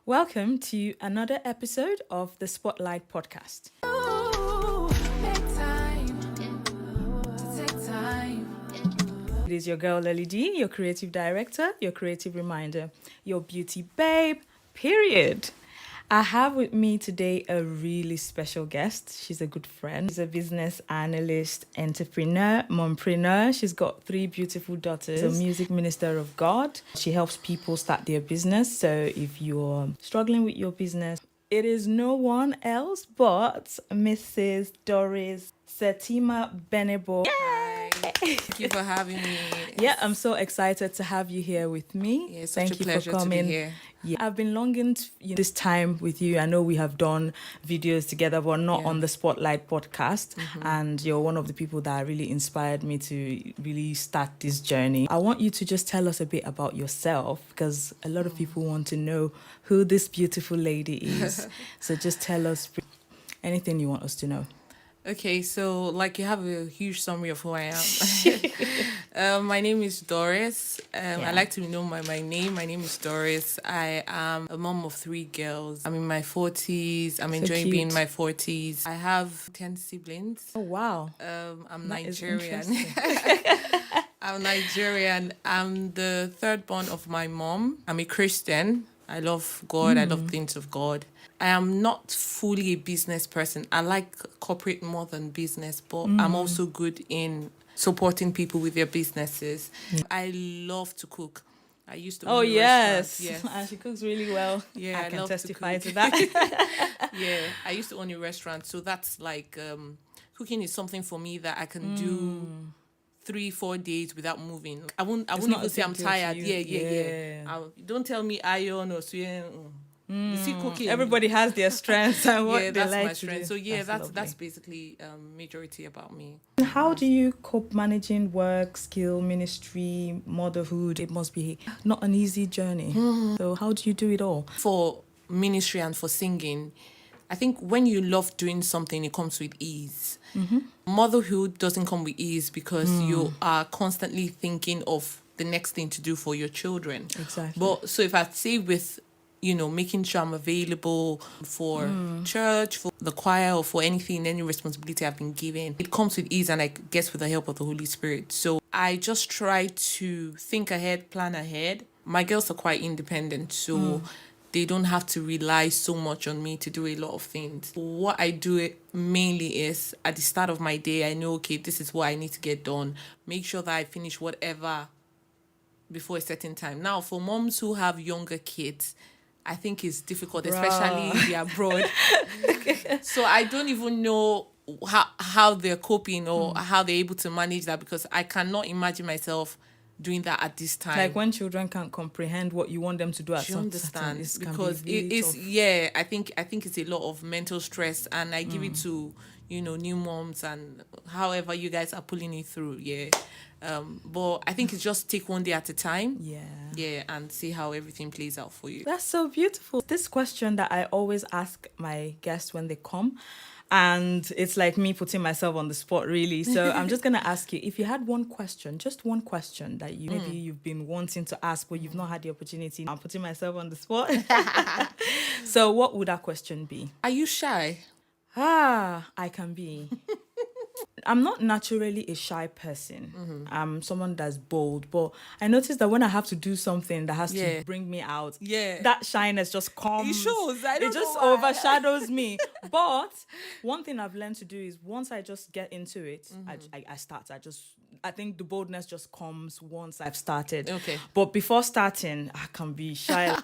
Welcome to another episode of the Spotlight Podcast. It is your girl Lily D, your creative director, your creative reminder, your beauty babe, period. I have with me today a really special guest. She's a good friend. She's a business analyst, entrepreneur, mompreneur. She's got 3 beautiful daughters. She's a music minister of God. She helps people start their business. So if you're struggling with your business, it is no one else but Mrs. Doris Setima Benebo. Hi. Thank you for having me. Yeah, I'm so excited to have you here with me. Yeah, it's such Thank a pleasure you for coming. to be here. Yeah, I've been longing this time with you. I know we have done videos together, but not on the Spotlight podcast. And you're one of the people that really inspired me to really start this journey. I want you to just tell us a bit about yourself, because a lot of people want to know who this beautiful lady is. So just tell us anything you want us to know. Okay, so you have a huge summary of who I am. My name is Doris. I like to know my name. My name is Doris. I am a mom of 3 girls. I'm in my 40s. I'm enjoying being in my 40s. I have 10 siblings. Oh, wow. I'm That Nigerian. is I'm Nigerian. I'm the 3rd born of my mom. I'm a Christian. I love God. I love things of God. I am not fully a business person. I like corporate more than business, but I'm also good in supporting people with their businesses. I love to cook. I used to own a restaurant. Yes. And she cooks really well. Yeah, I can love testify to to that. Yeah, I used to own a restaurant, so that's cooking is something for me that I can do 3-4 days without moving. I won't even say I'm tired. Yeah. Don't tell me iron or swim. You see, cooking. Everybody has their strengths and what they that's like my to strength. do. So yeah, that's lovely. basically majority about me. How do you cope managing work, skill, ministry, motherhood? It must be not an easy journey. So how do you do it all? For ministry and for singing, I think when you love doing something, it comes with ease. Motherhood doesn't come with ease because you are constantly thinking of the next thing to do for your children. Exactly. But so if I say with making sure I'm available for church, for the choir, or for any responsibility I've been given, it comes with ease, and I guess with the help of the Holy Spirit. So I just try to think ahead, plan ahead. My girls are quite independent, so they don't have to rely so much on me to do a lot of things. What I do mainly is at the start of my day, I know, okay, this is what I need to get done. Make sure that I finish whatever before a certain time. Now, for moms who have younger kids, I think it's difficult, especially if they're abroad. So I don't even know how they're coping or how they're able to manage that, because I cannot imagine myself doing that at this time. Like when children can't comprehend what you want them to do at some understand? It Because really it's tough. I think it's a lot of mental stress, and I give it to new moms and however you guys are pulling it through. But I think it's just take one day at a time. And see how everything plays out for you. That's so beautiful. This question that I always ask my guests when they come, and it's like me putting myself on the spot, really. So I'm just going to ask you, if you had one question, just one question that maybe you've been wanting to ask, but you've not had the opportunity. I'm putting myself on the spot. So what would that question be? Are you shy? I can be. I'm not naturally a shy person. I'm someone that's bold, but I noticed that when I have to do something that has to bring me out, that shyness just comes. It shows. It just overshadows me. But one thing I've learned to do is once I just get into it, I start. I think the boldness just comes once I've started. Okay. But before starting, I can be shy.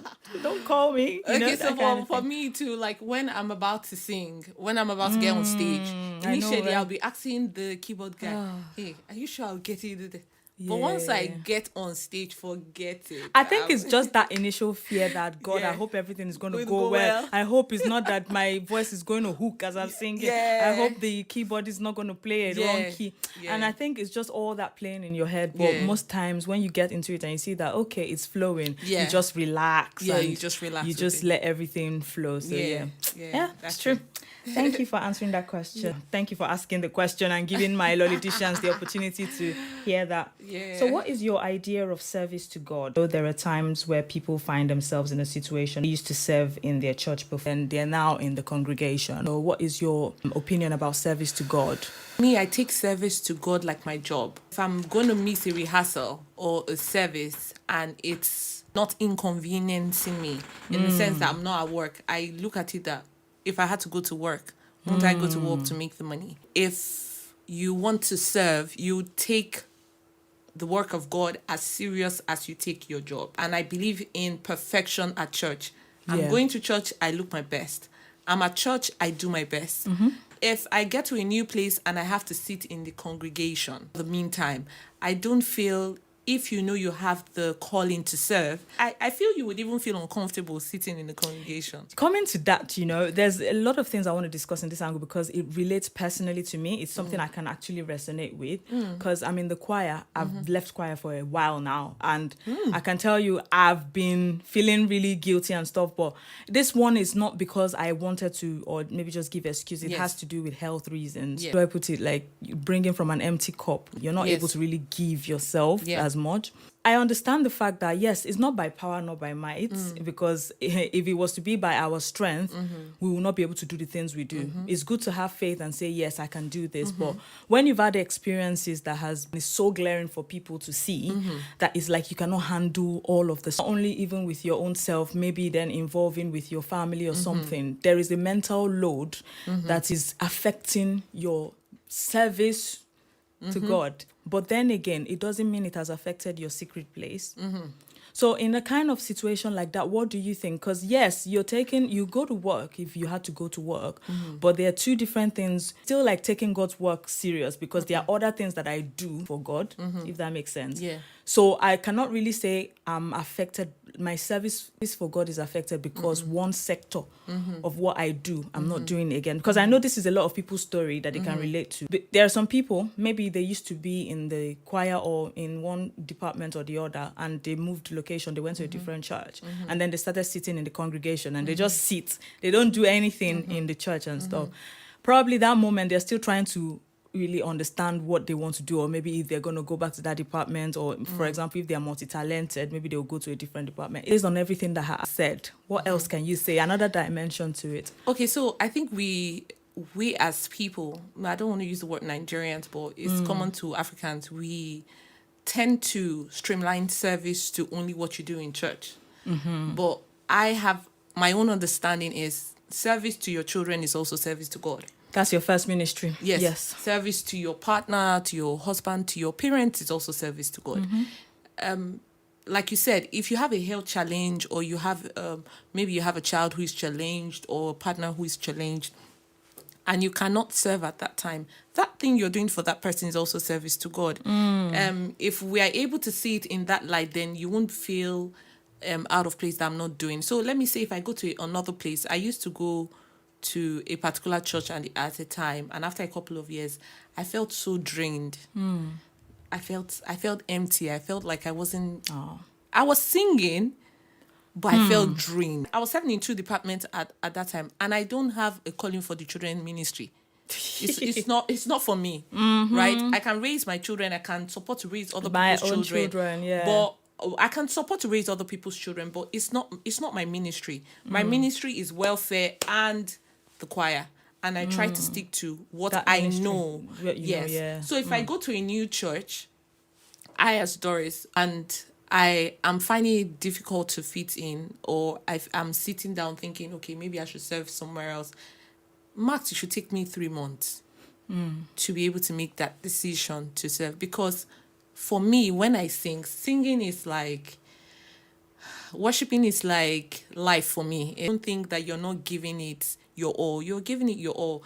Don't call me. Okay, so for me too, like when I'm about to sing, when I'm about to get on stage, initially I'll be asking the keyboard guy, hey, are you sure I'll get it? But once I get on stage, forget it. I think it's just that initial fear that, God, I hope everything is going to go well. I hope it's not that my voice is going to hook as I'm singing. I hope the keyboard is not going to play a wrong key. And I think it's just all that playing in your head. But most times when you get into it and you see that, okay, it's flowing, you just relax. You just relax. You just let everything flow. So yeah, that's true. Thank you for answering that question. Thank you for asking the question and giving my Lollydishians the opportunity to hear that. Yeah. So what is your idea of service to God? So there are times where people find themselves in a situation they used to serve in their church before and they're now in the congregation. So what is your opinion about service to God? Me, I take service to God like my job. If I'm going to miss a rehearsal or a service and it's not inconveniencing me in the sense that I'm not at work, I look at it that if I had to go to work, won't I go to work to make the money? If you want to serve, you take the work of God as serious as you take your job. And I believe in perfection at church. I'm going to church, I look my best. I'm at church, I do my best. If I get to a new place and I have to sit in the congregation, the meantime, I don't feel, if you know you have the calling to serve, I feel you would even feel uncomfortable sitting in the congregation. Coming to that, there's a lot of things I want to discuss in this angle because it relates personally to me. It's something I can actually resonate with because I'm in the choir. I've left choir for a while now. And I can tell you I've been feeling really guilty and stuff. But this one is not because I wanted to or maybe just give excuse. It has to do with health reasons. Do I put it like bringing from an empty cup? You're not able to really give yourself as much. I understand the fact that, yes, it's not by power, not by might, because if it was to be by our strength, we will not be able to do the things we do. It's good to have faith and say, yes, I can do this. But when you've had experiences that has been so glaring for people to see, that it's like you cannot handle all of this, not only even with your own self, maybe then involving with your family or something, there is a mental load that is affecting your service to God. But then again, it doesn't mean it has affected your secret place. So in a kind of situation like that, what do you think? Because yes, you go to work if you had to go to work, but there are two different things. Still like taking God's work serious because there are other things that I do for God, if that makes sense. Yeah. So I cannot really say I'm affected. My service for God is affected because one sector of what I do, I'm not doing it again. Because I know this is a lot of people's story that they can relate to. But there are some people, maybe they used to be in the choir or in one department or the other, and they moved location, they went to a different church, and then they started sitting in the congregation, and they just sit. They don't do anything in the church and stuff. Probably that moment, they're still trying to really understand what they want to do, or maybe if they're going to go back to that department, or for example, if they're multi-talented, maybe they'll go to a different department. Based on everything that I said, what else can you say? Another dimension to it. Okay, so I think we as people, I don't want to use the word Nigerians, but it's common to Africans, we tend to streamline service to only what you do in church. But I have my own understanding is service to your children is also service to God. That's your first ministry. Yes. Service to your partner, to your husband, to your parents is also service to God. Like you said, if you have a health challenge, or you have maybe you have a child who is challenged or a partner who is challenged, and you cannot serve at that time, that thing you're doing for that person is also service to God. If we are able to see it in that light, then you won't feel out of place that I'm not doing. So let me say, if I go to another place, I used to go to a particular church at a time, and after a couple of years, I felt so drained. I felt empty. I felt like I wasn't. I was singing, but I felt drained. I was serving in two departments at that time, and I don't have a calling for the children ministry. It's not for me, right? I can raise my children. I can support to raise other people's children, but I can support to raise other people's children. But it's not my ministry. My ministry is welfare and the choir, and I try to stick to what I know. Yes. So if I go to a new church, I as Doris, and I am finding it difficult to fit in, or I'm sitting down thinking, okay, maybe I should serve somewhere else. Max, it should take me 3 months to be able to make that decision to serve. Because for me, when I singing is like, worshiping is like life for me. I don't think that you're not giving it your all. You're giving it your all.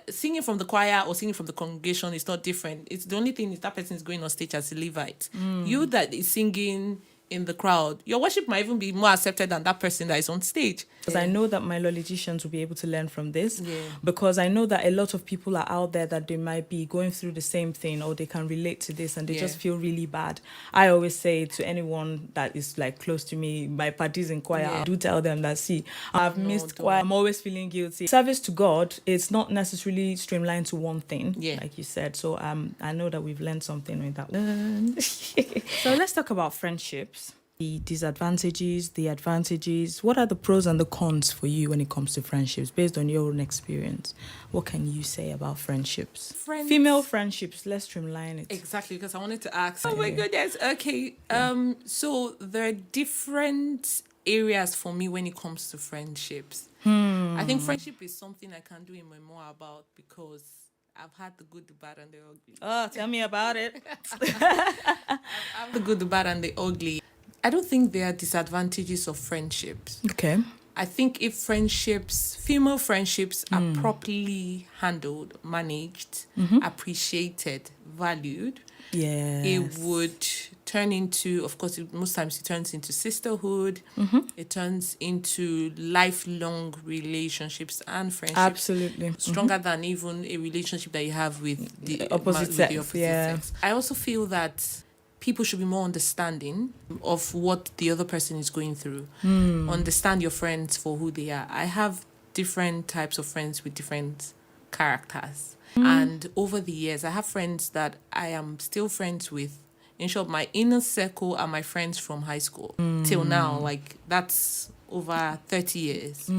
Singing from the choir or singing from the congregation is not different. It's the only thing is that person is going on stage as a Levite. You that is singing in the crowd, your worship might even be more accepted than that person that is on stage. Because I know that my Lollydishians will be able to learn from this. Yeah. Because I know that a lot of people are out there that they might be going through the same thing, or they can relate to this and they just feel really bad. I always say to anyone that is like close to me, my parties in choir, I do tell them that, see, I've missed choir. I'm always feeling guilty. Service to God, it's not necessarily streamlined to one thing, like you said. So I know that we've learned something with that one. So let's talk about friendships. The disadvantages, the advantages. What are the pros and the cons for you when it comes to friendships, based on your own experience? What can you say about friendships? Female friendships, let's streamline it. Exactly, because I wanted to ask. Oh my goodness. Okay. So there are different areas for me when it comes to friendships. I think friendship is something I can do more about, because I've had the good, the bad, and the ugly. Oh, tell me about it. I've the good, the bad, and the ugly. I don't think there are disadvantages of friendships. Okay. I think if female friendships are properly handled, managed, appreciated, valued, it would turn into, of course, most times it turns into sisterhood. It turns into lifelong relationships and friendships. Absolutely. Stronger than even a relationship that you have with the opposite sex. Sex. I also feel that people should be more understanding of what the other person is going through. Understand your friends for who they are. I have different types of friends with different characters. And over the years, I have friends that I am still friends with. In short, my inner circle are my friends from high school. Till now, like, that's over 30 years.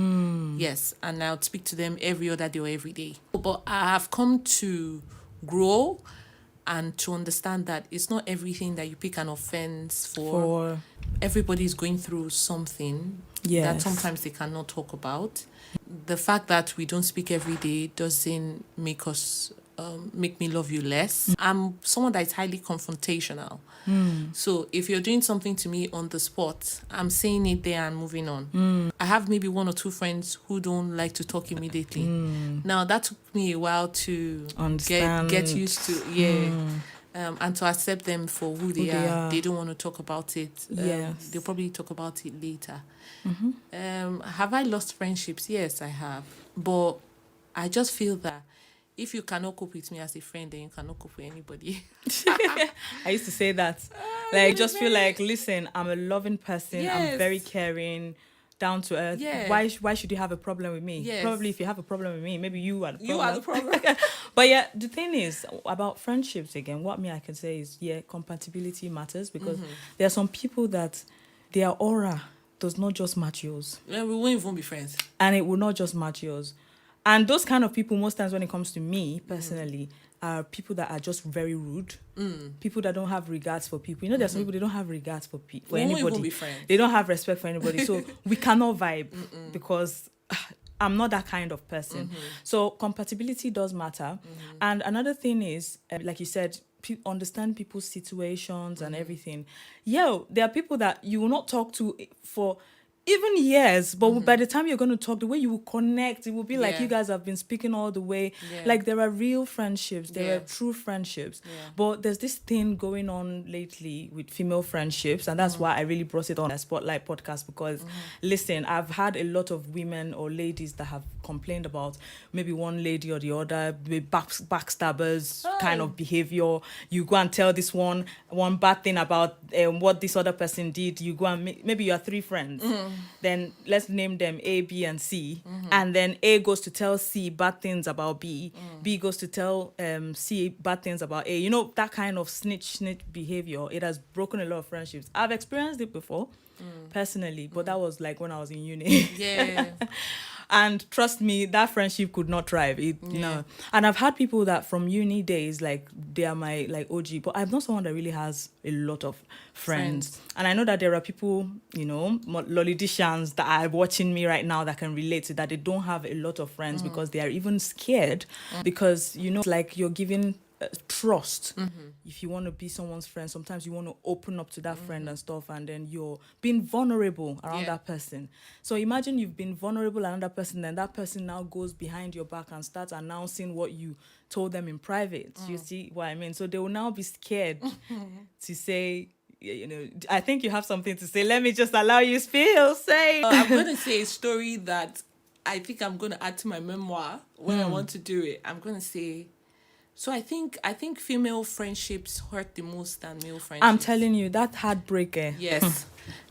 Yes, and I would speak to them every other day or every day. But I have come to grow and to understand that it's not everything that you pick an offense for. Everybody is going through something that sometimes they cannot talk about. The fact that we don't speak every day doesn't make us make me love you less. I'm someone that is highly confrontational. So if you're doing something to me on the spot, I'm saying it there and moving on. I have maybe one or two friends who don't like to talk immediately. Now, that took me a while to get used to. And to accept them for who they are. They don't want to talk about it. They'll probably talk about it later. Have I lost friendships? Yes, I have. But I just feel that if you cannot cope with me as a friend, then you cannot cope with anybody. I used to say that. Just feel like, listen, I'm a loving person. I'm very caring, down to earth. Why should you have a problem with me? Probably if you have a problem with me, maybe you are the problem. You are the problem. But the thing is, about friendships again, what I can say is, compatibility matters, because there are some people that their aura does not just match yours. We won't even be friends. And it will not just match yours. And those kind of people, most times when it comes to me personally, are people that are just very rude. People that don't have regards for people. There's some people, they don't have regards for anybody. Won't even be friends. They don't have respect for anybody. So we cannot vibe because I'm not that kind of person. So compatibility does matter. And another thing is, like you said, understand people's situations and everything. There are people that you will not talk to for even years, but by the time you're going to talk, the way you will connect, it will be like you guys have been speaking all the way. Like, there are real friendships, there are true friendships. But there's this thing going on lately with female friendships, and that's why I really brought it on a Spotlight podcast, because listen, I've had a lot of women or ladies that have complained about maybe one lady or the other, backstabbers kind of behavior. You go and tell this one bad thing about what this other person did. You go and maybe you are three friends. Then let's name them A, B, and C. And then A goes to tell C bad things about B. B goes to tell C bad things about A. That kind of snitch behavior, it has broken a lot of friendships. I've experienced it before, personally, but that was like when I was in uni. And trust me, that friendship could not thrive. No. And I've had people that from uni days, like, they are my OG, but I'm not someone that really has a lot of friends. And I know that there are people, Lollydishians that are watching me right now that can relate to that. They don't have a lot of friends because they are even scared because, it's like you're giving trust. If you want to be someone's friend, sometimes you want to open up to that friend and stuff, and then you're being vulnerable around that person. So imagine you've been vulnerable around that person, and that person now goes behind your back and starts announcing what you told them in private. You see what I mean? So they will now be scared to say, I think you have something to say. Let me just allow you say. I'm going to say a story that I think I'm going to add to my memoir when I want to do it. I'm going to say, so I think female friendships hurt the most than male friendships. I'm telling you, that heartbreak. Yes.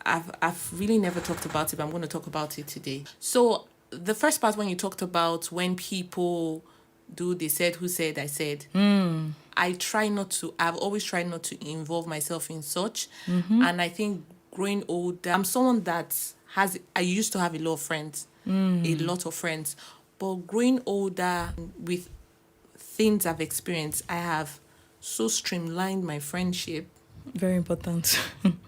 I've really never talked about it, but I'm going to talk about it today. So the first part, when you talked about when people they said, who said, I said, I've always tried not to involve myself in such. And I think growing older, I'm someone I used to have a lot of friends, but growing older with things I've experienced, I have so streamlined my friendship. Very important.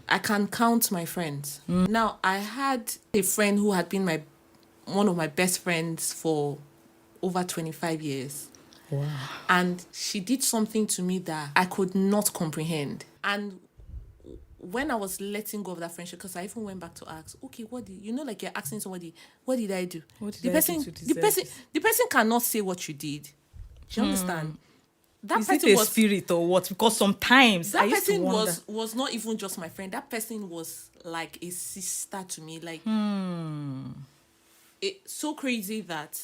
I can count my friends. Now, I had a friend who had been one of my best friends for over 25 years. Wow. And she did something to me that I could not comprehend. And when I was letting go of that friendship, because I even went back to ask, okay, like you're asking somebody, what did I do? The person cannot say what you did. Do you understand? That Is person it a spirit or what? Because sometimes that I used person to wonder. was not even just my friend. That person was like a sister to me. Like it's so crazy that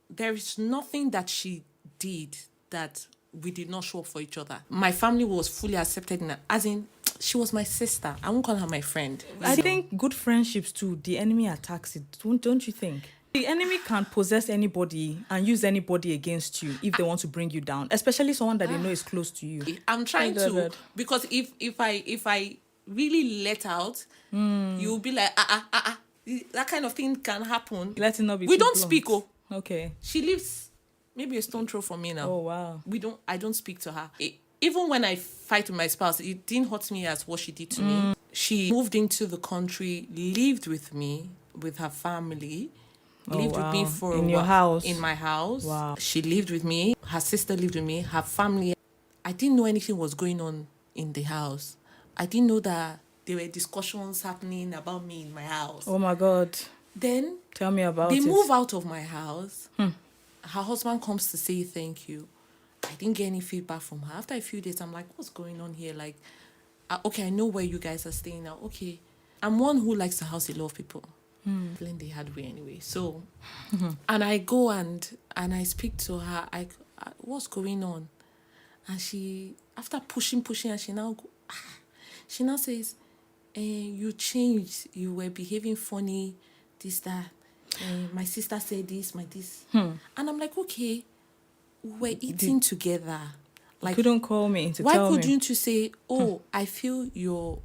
there is nothing that she did that we did not show up for each other. My family was fully accepted in her, as in she was my sister. I won't call her my friend. I think good friendships too, the enemy attacks it. Don't you think? The enemy can possess anybody and use anybody against you if they want to bring you down, especially someone that they know is close to you. I'm trying to, because if I really let out, you'll be like, that kind of thing can happen. Let it not be. We too don't blunt. speak. Oh, okay. She lives maybe a stone throw from me now. Oh wow. I don't speak to her. Even when I fight with my spouse, it didn't hurt me as what she did to me. She moved into the country, lived with me, with her family. Lived with me for in your house. In my house. Wow. She lived with me. Her sister lived with me. Her family. I didn't know anything was going on in the house. I didn't know that there were discussions happening about me in my house. Oh my God. Then tell me about it. They move out of my house. Her husband comes to say thank you. I didn't get any feedback from her. After a few days, I'm like, what's going on here? Like, okay, I know where you guys are staying now. Okay. I'm one who likes to house a lot of people. Playing the hard way anyway. So, and I go and I speak to her. I what's going on? And she, after pushing, and she now says, you changed. You were behaving funny. This, that. My sister said this, this. And I'm like, okay, we're eating together. Like, you couldn't call me to why tell me. couldn't you say, I feel you're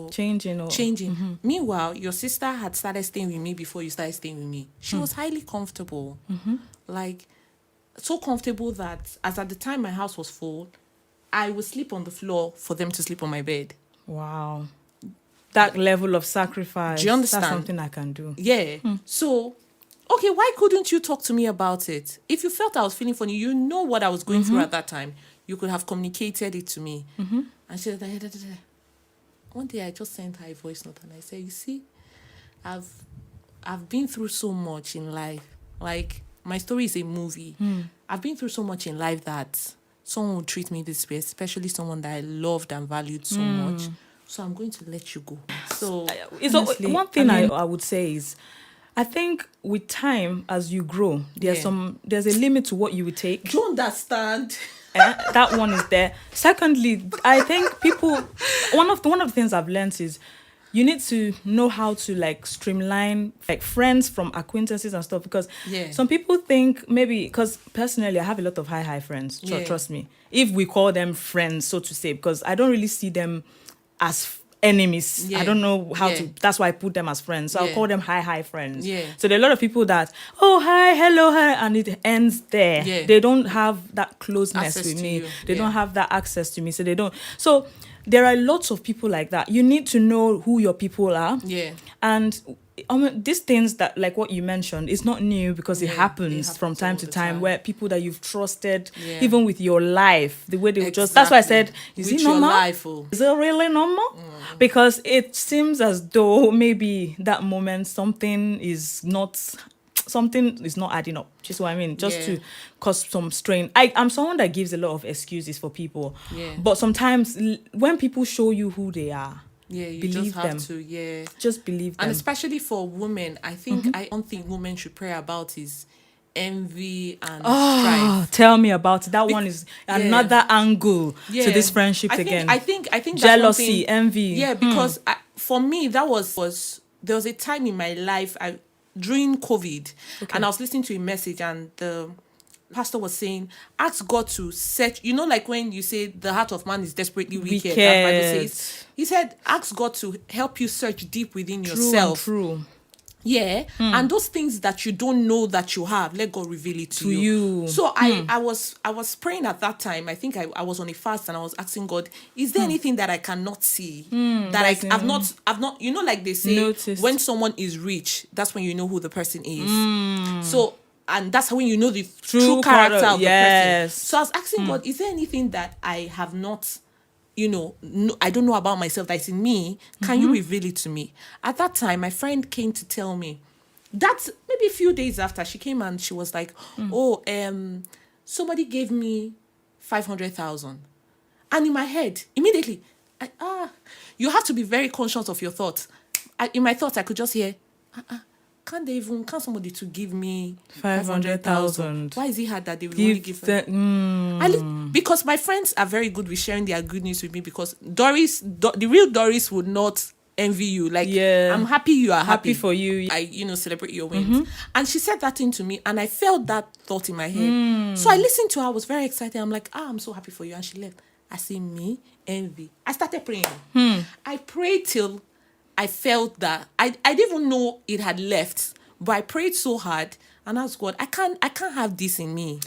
changing. Meanwhile, your sister had started staying with me before you started staying with me. She was highly comfortable. Like, so comfortable that as at the time my house was full, I would sleep on the floor for them to sleep on my bed. Wow. That level of sacrifice. Do you understand? That's something I can do. Yeah. So, okay, why couldn't you talk to me about it? If you felt I was feeling funny, you know what I was going through at that time. You could have communicated it to me. And she was like, one day I just sent her a voice note and I said, you see, I've been through so much in life. Like, my story is a movie. I've been through so much in life that someone would treat me this way, especially someone that I loved and valued so much. So I'm going to let you go. So honestly, one thing I would say is, I think with time, as you grow, there's a limit to what you would take. Do you understand? That one is there. Secondly, I think one of the things I've learned is you need to know how to like streamline like friends from acquaintances and stuff, because some people think maybe, because personally I have a lot of high friends. Trust me, if we call them friends, so to say, because I don't really see them as enemies. I don't know how to, that's why I put them as friends. So I'll call them high friends. So there are a lot of people that, oh, hi, hello, hi, and it ends there. They don't have that closeness with me. They don't have that access to me. So they don't. So there are lots of people like that. You need to know who your people are. And these things that, like what you mentioned, is not new, because it happens from time to time, where people that you've trusted, even with your life, the way they would just, that's why I said, is it normal? Is it really normal? Because it seems as though maybe that moment something is not something is not adding up. Just what I mean, just Yeah. to cause some strain. I'm someone that gives a lot of excuses for people, Yeah. but sometimes when people show you who they are, Yeah, you believe just have them. to, yeah. Just believe them. And especially for women, I think I don't think women should pray about is envy and strife. Tell me about it. That one is yeah. another angle to this friendship again. I think that's jealousy, one thing, envy. Yeah, because for me that was there was a time in my life during COVID, and I was listening to a message, and the pastor was saying, ask God to search, like when you say the heart of man is desperately wicked. That Bible says, he said, ask God to help you search deep within yourself. True. Yeah. And those things that you don't know that you have, let God reveal it to you. So I was praying at that time. I think I was on a fast, and I was asking God, is there anything that I cannot see that I've not like they say, noticed. When someone is rich, that's when you know who the person is. So, and that's when you know the true character of the person. So I was asking God, is there anything that I have not, I don't know about myself that is in me? Can you reveal it to me? At that time, my friend came to tell me that maybe a few days after, she came and she was like, somebody gave me 500,000. And in my head, immediately, you have to be very conscious of your thoughts. In my thoughts, I could just hear, can somebody to give me 500,000? Why is it hard that they will only give because my friends are very good with sharing their good news with me, because Doris, the real Doris, would not envy you. Like, I'm happy you are happy for you. I celebrate your wins. And she said that thing to me, and I felt that thought in my head. So I listened to her. I was very excited. I'm like, I'm so happy for you. And she left. I say, me, envy. I started praying. I prayed till I felt that I didn't even know it had left, but I prayed so hard and asked God, I can't have this in me.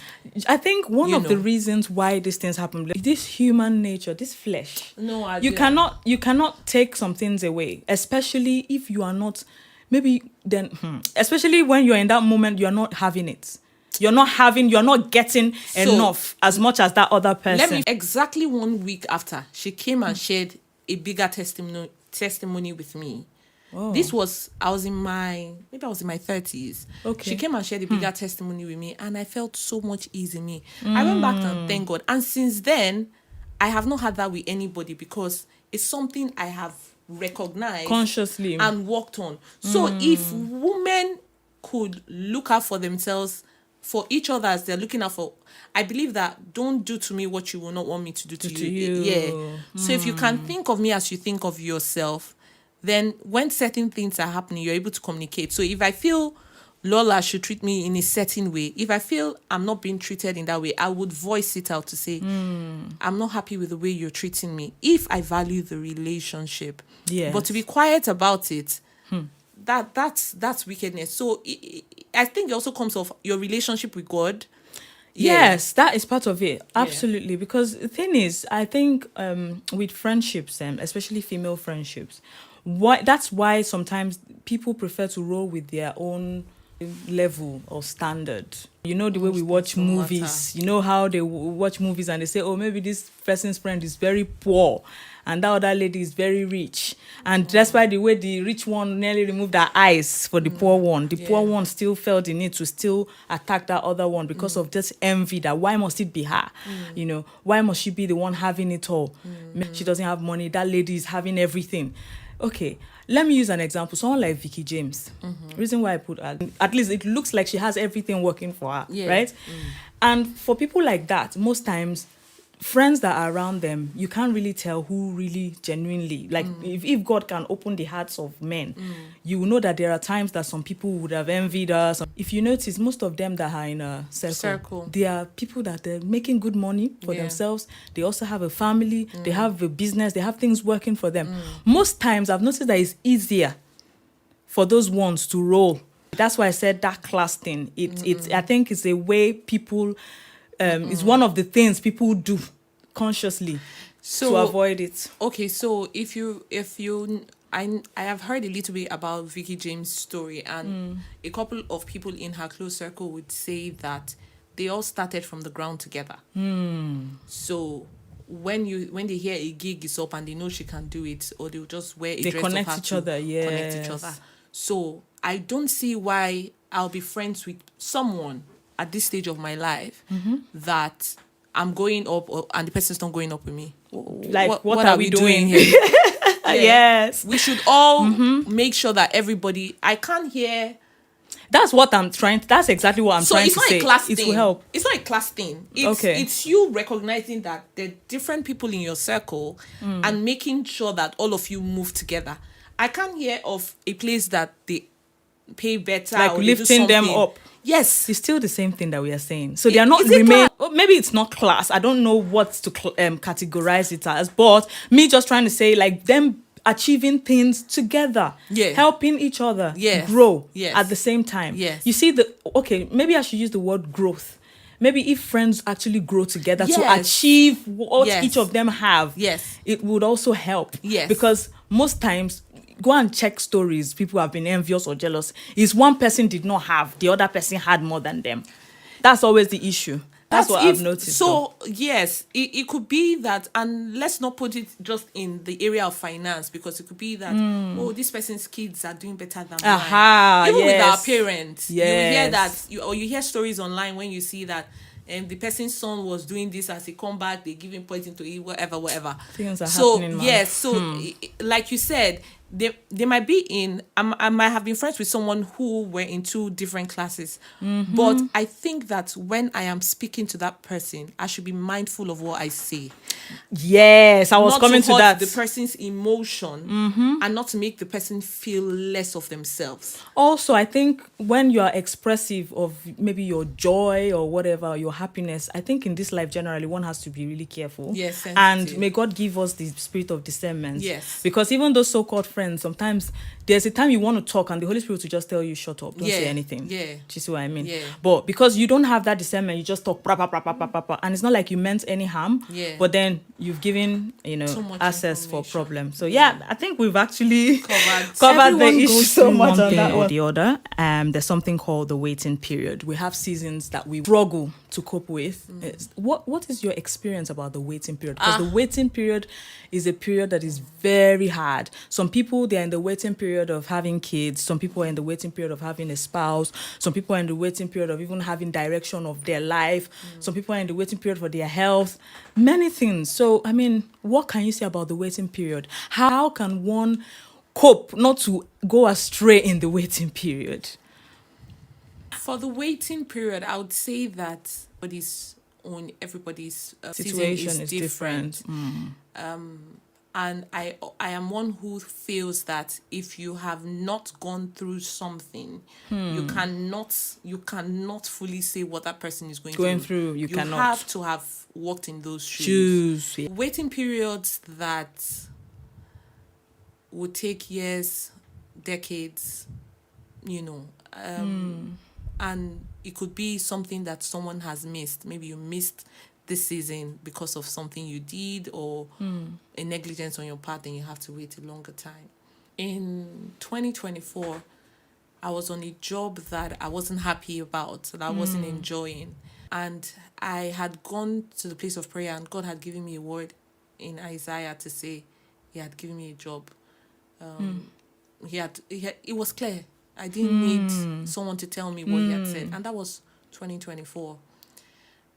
I think one of the reasons why these things happen, like this human nature, this flesh. No, you cannot take some things away, especially if you are not, especially when you're in that moment, you're not having it. You're not getting enough as much as that other person. Exactly 1 week after, she came and shared a bigger testimony with me. I was in my 30s. She came and shared a bigger testimony with me, and I felt so much ease in me. I went back and thank God. And since then, I have not had that with anybody, because it's something I have recognized consciously and worked on. So if women could look out for themselves, for each other as they're looking out for, I believe that don't do to me what you will not want me to do to you. Yeah. So if you can think of me as you think of yourself, then when certain things are happening, you're able to communicate. So if I feel Lola should treat me in a certain way, if I feel I'm not being treated in that way, I would voice it out to say, I'm not happy with the way you're treating me, if I value the relationship. Yes. But to be quiet about it, that's wickedness. So I think it also comes off your relationship with God. Yes, that is part of it. Absolutely. Because the thing is, I think with friendships, especially female friendships, that's why sometimes people prefer to roll with their own level or standard. The way we watch movies, how they watch movies and they say, oh, maybe this person's friend is very poor and that other lady is very rich. And that's why the way the rich one nearly removed her eyes for the poor one, the poor one still felt the need to still attack that other one because of this envy that why must it be her? Why must she be the one having it all? She doesn't have money. That lady is having everything. Okay, let me use an example. Someone like Vicky James. Reason why I put her, at least it looks like she has everything working for her, right? And for people like that, most times, friends that are around them, you can't really tell who really genuinely, like if God can open the hearts of men, you will know that there are times that some people would have envied us. If you notice, most of them that are in a circle. They are people that they're making good money for themselves. They also have a family, they have a business, they have things working for them. Most times I've noticed that it's easier for those ones to roll. That's why I said that class thing. I think it's a way people, it's one of the things people do consciously to avoid it. Okay, so I have heard a little bit about Vicky James' story, and a couple of people in her close circle would say that they all started from the ground together. So when they hear a gig is up and they know she can do it, or they'll just wear a dress connect of her each other. Connect each other. So I don't see why I'll be friends with someone at this stage of my life Mm-hmm. that I'm going up and the person's not going up with me. Like, what are we doing? here? Yeah. Yes. We should all make sure that everybody, I can't hear. That's exactly what I'm So trying it's to not say. a class It thing. will help. It's not a class thing. Okay. It's you recognizing that there are different people in your circle and making sure that all of you move together. I can't hear of a place that they pay better, Like or they do lifting them something. up. Yes. It's still the same thing that we are saying. So they are not Is it remain. Well, maybe it's not class. I don't know what to categorize it as. But me just trying to say, like, them achieving things together, Yeah. helping each other Yes. grow Yes. at the same time. Yes. You see maybe I should use the word growth. Maybe if friends actually grow together to Yes. achieve what Yes. each of them have, Yes. it would also help. Yes. Because most times, go and check stories. People have been envious or jealous. Is one person did not have, the other person had more than them. That's always the issue. That's what I've noticed. So, yes, it could be that, and let's not put it just in the area of finance, because it could be that, this person's kids are doing better than mine. Even with our parents, you hear that, you hear stories online when you see that the person's son was doing this, as he come back, they give him poison to eat, whatever. Things are happening, man. Yes, like you said, they might be in, I might have been friends with someone who were in two different classes, but I think that when I am speaking to that person, I should be mindful of what I say. Yes, I was Not coming to to hurt that. the person's emotion, and not to make the person feel less of themselves. Also, I think when you are expressive of maybe your joy or whatever, your happiness, I think in this life generally one has to be really careful. Yes, sensitive. And may God give us the spirit of discernment. Yes. Because even those so-called friends, sometimes there's a time you want to talk and the Holy Spirit will just tell you, shut up, don't say anything. Yeah. Do you see what I mean? Yeah. But because you don't have that discernment, you just talk, and it's not like you meant any harm. Yeah. But then you've given, Too much access for information. problems. So yeah, I think we've actually Covered the Everyone issue goes so through much one on thing that or or the other. There's something called the waiting period. We have seasons that we struggle to cope with. What is your experience about the waiting period? Because the waiting period is a period that is very hard. Some people, they're in the waiting period of having kids. Some people are in the waiting period of having a spouse. Some people are in the waiting period of even having direction of their life. Some people are in the waiting period for their health. Many things. So, I mean, what can you say about the waiting period? How can one cope not to go astray in the waiting period? For the waiting period, I would say that everybody's Situation is different. And I am one who feels that if you have not gone through something, you cannot fully say what that person is going through. You cannot. have to have walked in those shoes. Yeah. Waiting periods that would take years, decades, and it could be something that someone has missed. Maybe you missed this season because of something you did or a negligence on your part, and you have to wait a longer time. In 2024, I was on a job that I wasn't happy about, that I wasn't enjoying. And I had gone to the place of prayer, and God had given me a word in Isaiah to say he had given me a job. It was clear. I didn't need someone to tell me what he had said. And that was 2024.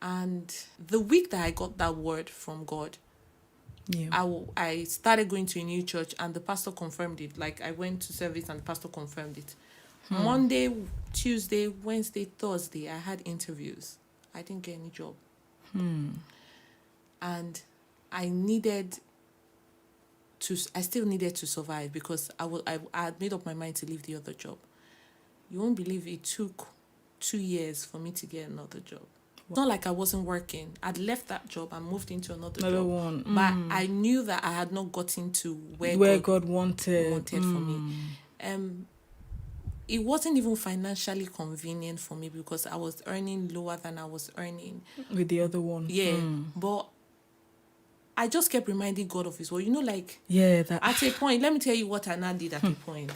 And the week that I got that word from God, I started going to a new church, and the pastor confirmed it. Like, I went to service and the pastor confirmed it. Monday, Tuesday, Wednesday, Thursday, I had interviews. I didn't get any job. And I still needed to survive, because I had made up my mind to leave the other job. You won't believe it took 2 years for me to get another job. It's not like I wasn't working. I'd left that job and moved into another job. One. But I knew that I had not gotten to where God wanted for me. It wasn't even financially convenient for me, because I was earning lower than I was earning with the other one. Yeah, but I just kept reminding God of his word. At a point, let me tell you what I now did at a point.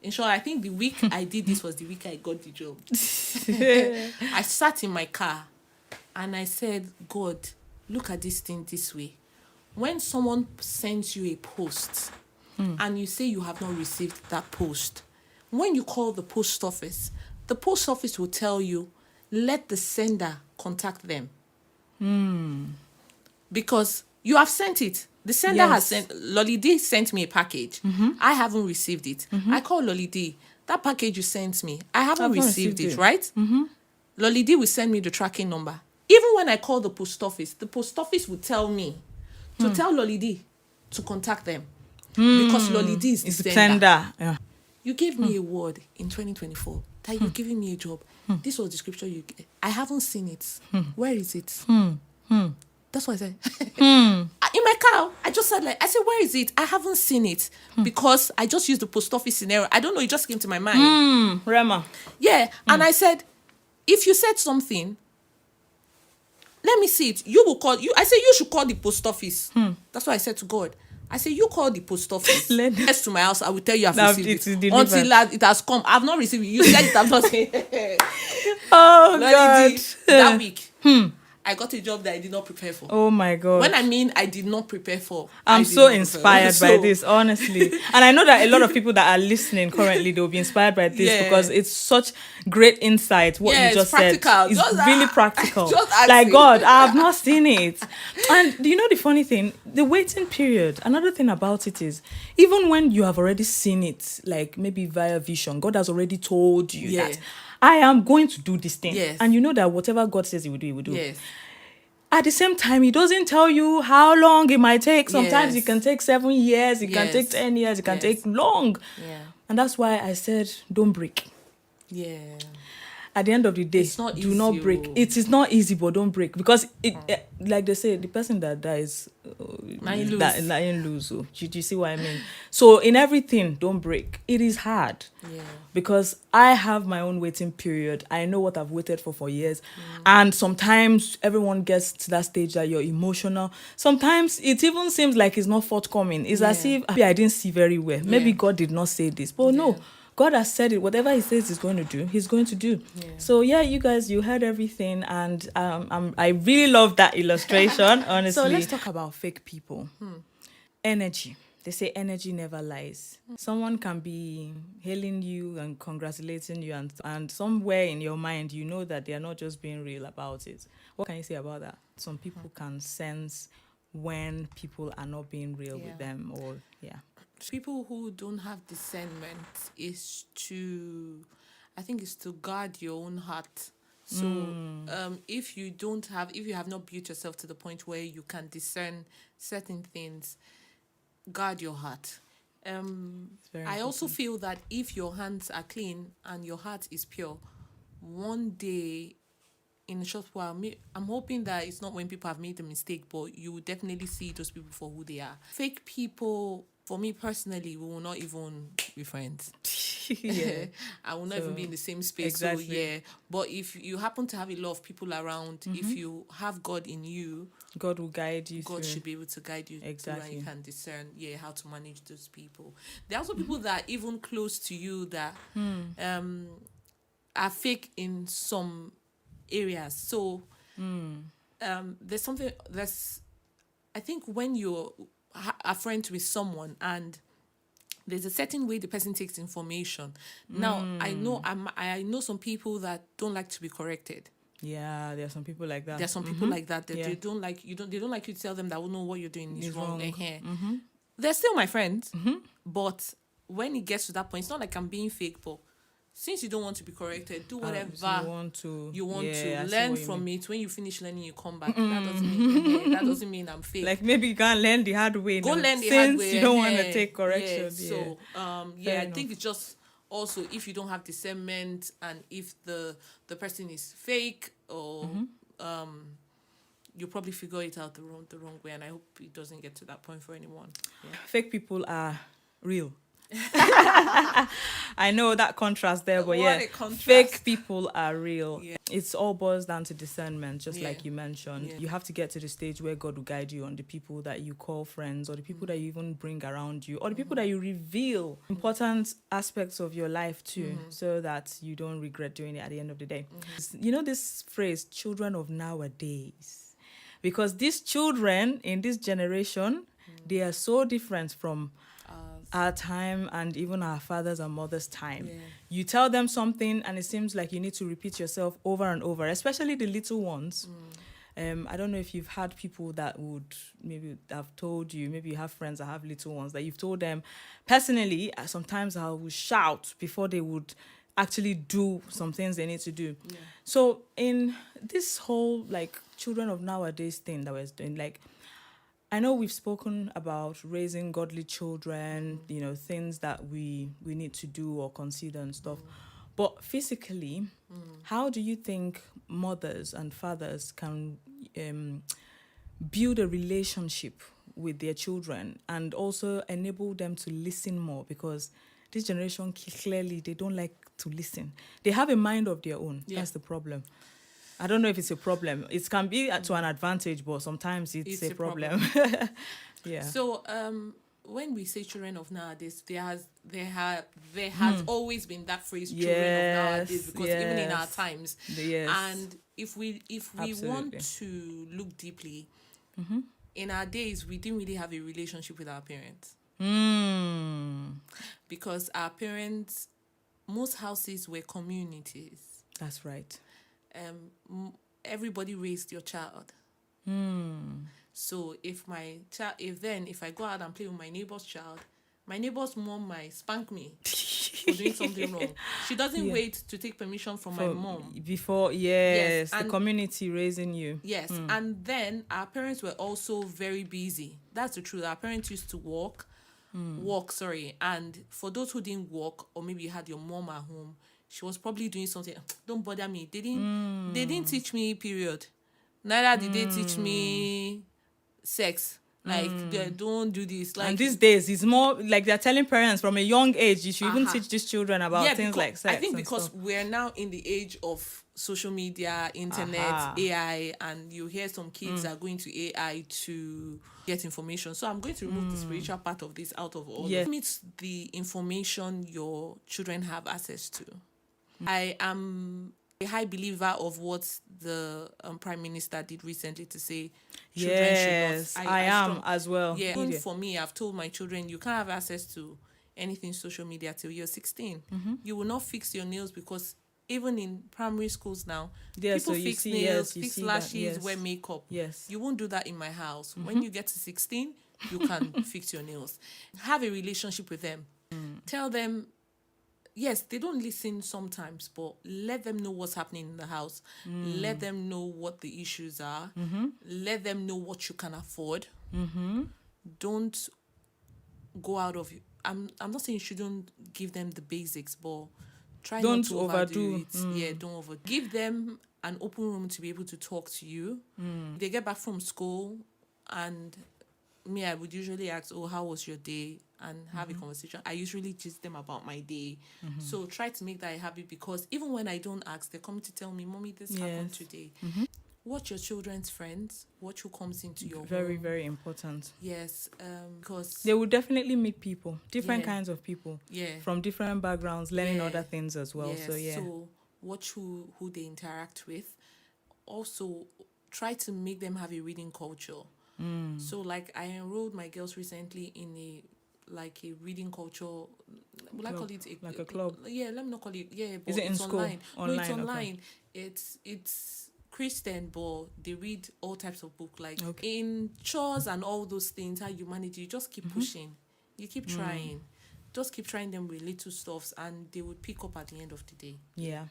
In short, I think the week I did this was the week I got the job. I sat in my car and I said, God, look at this thing this way. When someone sends you a post and you say you have not received that post, when you call the post office, the post office will tell you, let the sender contact them. Because you have sent it. The sender has sent, Lollydi sent me a package. I haven't received it. I call Lollydi, that package you sent me, I haven't received it, right? Lollydi will send me the tracking number. Even when I call the post office will tell me to tell Lollydi to contact them. Because Lollydi is the sender. Yeah. You gave me a word in 2024 that you're giving me a job. This was the scripture you gave. I haven't seen it. Where is it? That's what I said. In my car, I just said I said, where is it? I haven't seen it. Because I just used the post office scenario. I don't know, it just came to my mind. Rema. Yeah. And I said, if you said something, let me see it. You will call you. I said you should call the post office. That's what I said to God. I said you call the post office. Next to my house, I will tell you I've received it. Until it has come. I've not received it. You said it, I've not seen it. Oh God. That week. I got a job that I did not prepare for. Oh my God. When I mean I did not prepare for, I'm so inspired by this, honestly. And I know that a lot of people that are listening currently, they'll be inspired by this because it's such great insight. What you just said is really practical. Like, God, I have not seen it. And do you know the funny thing? The waiting period, another thing about it is, even when you have already seen it, like maybe via vision, God has already told you that I am going to do this thing. Yes. And you know that whatever God says he will do, he will do. Yes. At the same time, he doesn't tell you how long it might take. Sometimes it can take 7 years, it can take 10 years, it can take long. Yeah. And that's why I said, don't break. Yeah. At the end of the day, It's not do not break. It is not easy, but don't break. Because, like they say, the person that dies, lying lose. Do you see what I mean? So in everything, don't break. It is hard. Yeah. Because I have my own waiting period. I know what I've waited for years. And sometimes everyone gets to that stage that you're emotional. Sometimes it even seems like it's not forthcoming. It's as if I didn't see very well. Maybe God did not say this. But no, God has said it. Whatever he says he's going to do, he's going to do. Yeah. So yeah, you guys, you heard everything. And I really love that illustration, honestly. So let's talk about fake people. Energy. They say energy never lies. Someone can be hailing you and congratulating you, and somewhere in your mind, you know that they are not just being real about it. What can you say about that? Some people can sense when people are not being real with them, or People who don't have discernment is I think it's to guard your own heart. So if you have not built yourself to the point where you can discern certain things, guard your heart. I also feel that if your hands are clean and your heart is pure, one day, in a short while, I'm hoping that it's not when people have made a mistake, but you will definitely see those people for who they are. Fake people, for me personally, we will not even be friends. I will not even be in the same space. Exactly. So but if you happen to have a lot of people around, if you have God in you, God will guide you. God should be able to guide you. Exactly. You can discern how to manage those people. There are also people that are even close to you that are fake in some areas. So I think when you're a friend with someone and there's a certain way the person takes information. Now I know some people that don't like to be corrected. Yeah, there are some people like that. There are some people like that they don't like you don't like you to tell them that know what you're doing is wrong. They're still my friends, but when it gets to that point, it's not like I'm being fake, but since you don't want to be corrected, do whatever you want to learn from it. When you finish learning, you come back. That doesn't mean I'm fake. Like maybe you can't learn the hard way. Go learn the hard way. Since you don't want to take correction. So I think it's just also if you don't have discernment and if the person is fake or you'll probably figure it out the wrong way. And I hope it doesn't get to that point for anyone. Yeah. Fake people are real. I know that contrast there, but fake people are real. It's all boils down to discernment, just like you mentioned. You have to get to the stage where God will guide you on the people that you call friends, or the people that you even bring around you, or the people that you reveal important aspects of your life to, so that you don't regret doing it at the end of the day. You know this phrase, children of nowadays, because these children in this generation, they are so different from our time and even our fathers and mothers' time. Yeah. You tell them something and it seems like you need to repeat yourself over and over, especially the little ones. I don't know if you've had people that would maybe have told you, maybe you have friends that have little ones, that you've told them. Personally, sometimes I will shout before they would actually do some things they need to do. Yeah. So in this whole like children of nowadays thing that we're doing, like, I know we've spoken about raising godly children, things that we need to do or consider and stuff. But physically, how do you think mothers and fathers can build a relationship with their children and also enable them to listen more? Because this generation, clearly, they don't like to listen. They have a mind of their own. Yeah. That's the problem. I don't know if it's a problem. It can be to an advantage, but sometimes it's a problem. Yeah. So, when we say children of nowadays, there has always been that phrase, children of nowadays, because even in our times, and if we want to look deeply, in our days, we didn't really have a relationship with our parents. Because our parents, most houses were communities. That's right. Everybody raised your child. So if I go out and play with my neighbor's child, my neighbor's mom might spank me for doing something wrong. She doesn't wait to take permission from my mom. Before, yes, the community raising you. Yes, and then our parents were also very busy. That's the truth. Our parents used to work, and for those who didn't work, or maybe you had your mom at home, she was probably doing something. Don't bother me. They didn't teach me period. Neither did they teach me sex. Like, they don't do this. Like, and these days, it's more like they're telling parents from a young age, you should even teach these children about things like sex. I think because we're now in the age of social media, internet, AI, and you hear some kids are going to AI to get information. So I'm going to remove the spiritual part of this out of all. Yes. It's the information your children have access to. I am a high believer of what the Prime Minister did recently to say children should not. I am as well. Yeah, even for me, I've told my children, you can't have access to anything social media till you're 16. You will not fix your nails, because even in primary schools now, people fix nails, fix lashes, wear makeup. Yes. You won't do that in my house. When you get to 16, you can fix your nails. Have a relationship with them. Tell them, yes, they don't listen sometimes, but let them know what's happening in the house. Let them know what the issues are. Let them know what you can afford. Don't go out of... I'm not saying you shouldn't give them the basics, but try not to overdo it. Yeah, don't over. Give them an open room to be able to talk to you. They get back from school, and me, I would usually ask, oh, how was your day? And have a conversation. I usually gist them about my day. So try to make that a habit, because even when I don't ask, they're coming to tell me, Mommy, this happened today. Watch your children's friends. Watch who comes into your home. Very, very important. Yes, because they will definitely meet people, different kinds of people, from different backgrounds, learning other things as well. Yes. So watch who they interact with. Also, try to make them have a reading culture. So, like, I enrolled my girls recently in a reading culture. Will I call it a club? Yeah, let me not call it. Yeah, but is it in it's school? Online. No, it's online. Okay. It's Christian, but they read all types of books. Like in chores and all those things, how you manage it, you just keep pushing. You keep trying. Just keep trying them with little stuffs, and they would pick up at the end of the day. Yeah.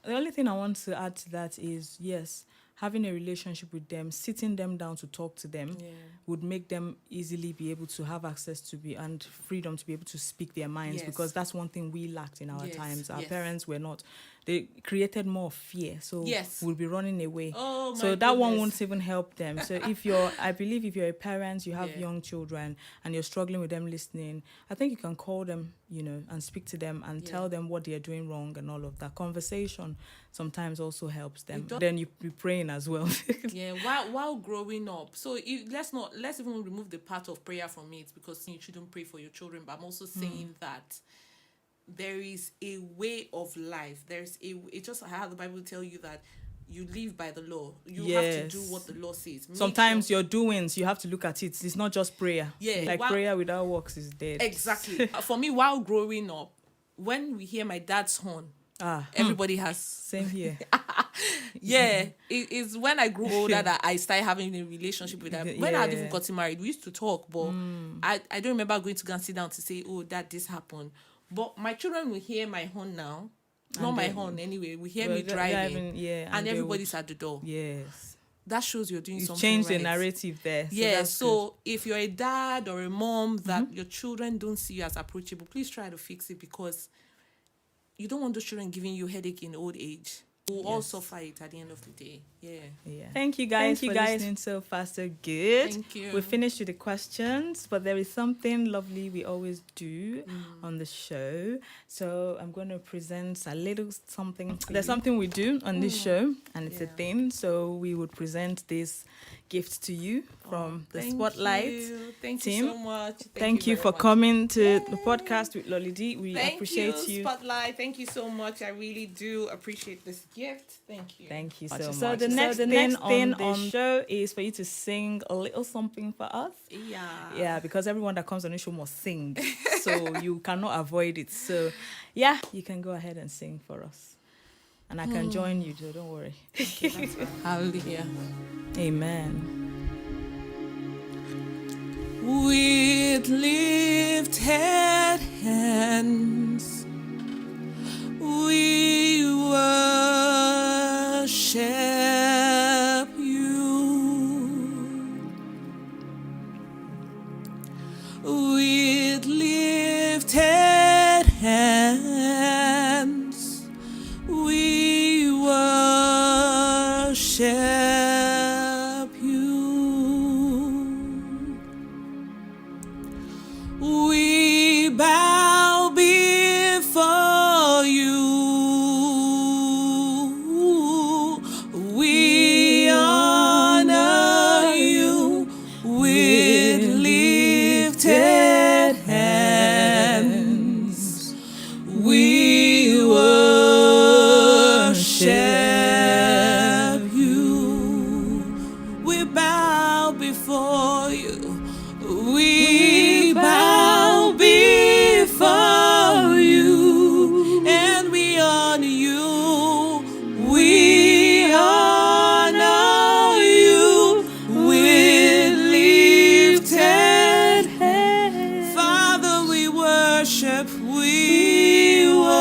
The only thing I want to add to that is, yes, having a relationship with them, sitting them down to talk to them would make them easily be able to have access to and freedom to be able to speak their minds, because that's one thing we lacked in our times. Our parents were not, they created more fear, so we'll be running away. So that one won't even help them. So I believe if you're a parent, you have young children and you're struggling with them listening, I think you can call them, and speak to them and tell them what they're doing wrong and all of that. Conversation sometimes also helps them. Then you be praying as well. While growing up. So let's even remove the part of prayer from it, because you shouldn't pray for your children. But I'm also saying that there is a way of life. It's just how the Bible tell you that you live by the law. You have to do what the law says. Sometimes your doings, you have to look at it. It's not just prayer. Yeah. Like prayer without works is dead. Exactly. For me, while growing up, when we hear my dad's horn, everybody has... Same here. Yeah. It's when I grew older that I started having a relationship with them. When I had even gotten married, we used to talk, but I don't remember going to go and sit down to say, oh, Dad, this happened. But my children will hear my horn now. Not my horn anyway. We hear me driving, and everybody's at the door. Yes. That shows you're doing something change right. the narrative there. So if you're a dad or a mom that your children don't see you as approachable, please try to fix it, because you don't want those children giving you headache in old age. We'll all suffer it at the end of the day. Yeah. Thank you guys for listening so far, so good. Thank you. We finished with the questions, but there is something lovely we always do on the show. So I'm going to present a little something. There's something we do on this show, and it's a thing. So we would present this gift to you from the Spotlight Thank team. you so much. Thank you for coming to the podcast with Lolly D. We appreciate you. Spotlight. Thank you so much. I really do appreciate this gift. Thank you. Thank you so much. So the next thing on the show is for you to sing a little something for us. Yeah, because everyone that comes on the show must sing. So you cannot avoid it. So yeah, you can go ahead and sing for us. And I can join you, so don't worry. Okay, hallelujah. Amen. With lifted hands, we worship you. With lifted hands, we worship you. We bow before you. We honor you with lifted hands. We worship you. We bow before you. We bow before you, and we honor you. We honor you with lifted hands. Father, we worship. We worship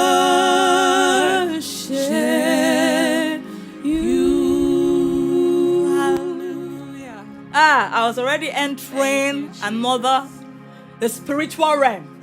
you. Hallelujah. I was already entering the spiritual realm.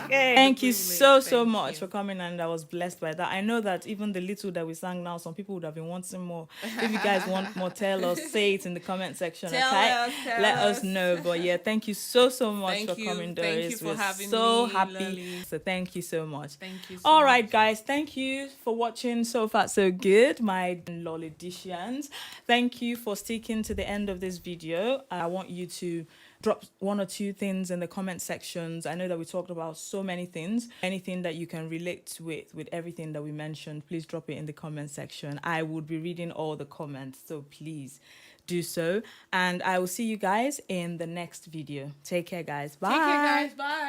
Thank you so much for coming, and I was blessed by that. I know that even the little that we sang now, some people would have been wanting more. If you guys want more, tell us, say it in the comment section. Tell Let us know. But yeah, thank you so much Thank for you. coming, Doris. Thank you for having so me, happy. Lolly. So thank you so much. Thank you so All much. right, guys, thank you for watching So Far So Good, my Lollydishians. Thank you for sticking to the end of this video. I want you to drop one or two things in the comment sections. I know that we talked about so many things. Anything that you can relate with everything that we mentioned, please drop it in the comment section. I would be reading all the comments, so please do so. And I will see you guys in the next video. Take care, guys. Bye. Take care, guys. Bye.